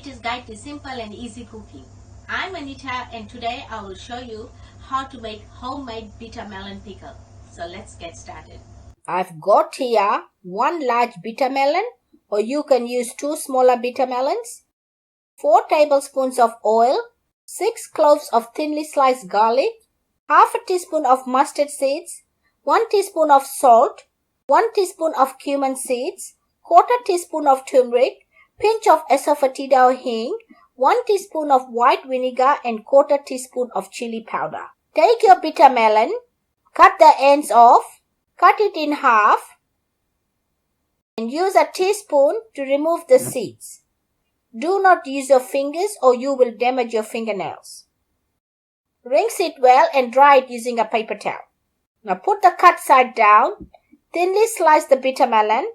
Anita's Guide to Simple and Easy Cooking. I'm Anita and today I will show you how to make homemade bitter melon pickle. So let's get started. I've got here 1 large bitter melon, or you can use 2 smaller bitter melons, 4 tablespoons of oil, 6 cloves of thinly sliced garlic, half a teaspoon of mustard seeds, 1 teaspoon of salt, 1 teaspoon of cumin seeds, quarter teaspoon of turmeric, pinch of Asafoetida or Hing, 1 teaspoon of white vinegar and quarter teaspoon of chili powder. Take your bitter melon, cut the ends off, cut it in half and use a teaspoon to remove the seeds. Do not use your fingers or you will damage your fingernails. Rinse it well and dry it using a paper towel. Now put the cut side down, thinly slice the bitter melon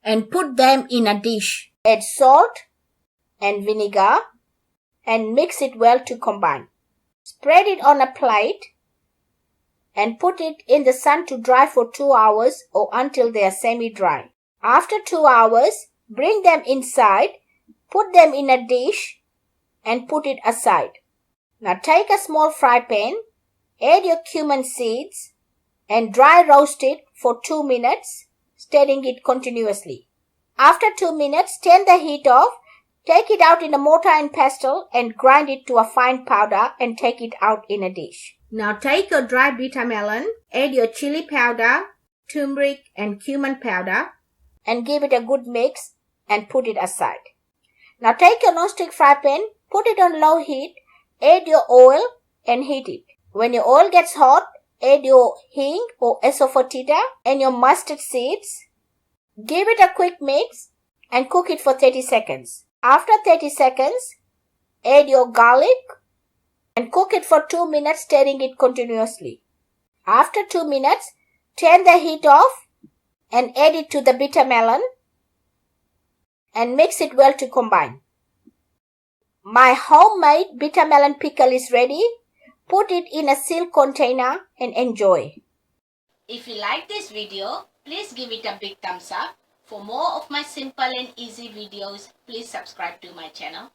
and put them in a dish. Add salt and vinegar and mix it well to combine. Spread it on a plate and put it in the sun to dry for 2 hours or until they are semi-dry. After 2 hours, bring them inside, put them in a dish and put it aside. Now take a small fry pan, add your cumin seeds and dry roast it for 2 minutes, stirring it continuously. After 2 minutes, turn the heat off, take it out in a mortar and pestle and grind it to a fine powder and take it out in a dish. Now take your dry bitter melon, add your chili powder, turmeric and cumin powder and give it a good mix and put it aside. Now take your non-stick fry pan, put it on low heat, add your oil and heat it. When your oil gets hot, add your hing or asafoetida and your mustard seeds. Give it a quick mix and cook it for 30 seconds. After 30 seconds, add your garlic and cook it for 2 minutes, stirring it continuously. After 2 minutes, turn the heat off and add it to the bitter melon and mix it well to combine. My homemade bitter melon pickle is ready. Put it in a sealed container and enjoy. If you like this video, please give it a big thumbs up. For more of my simple and easy videos, please subscribe to my channel.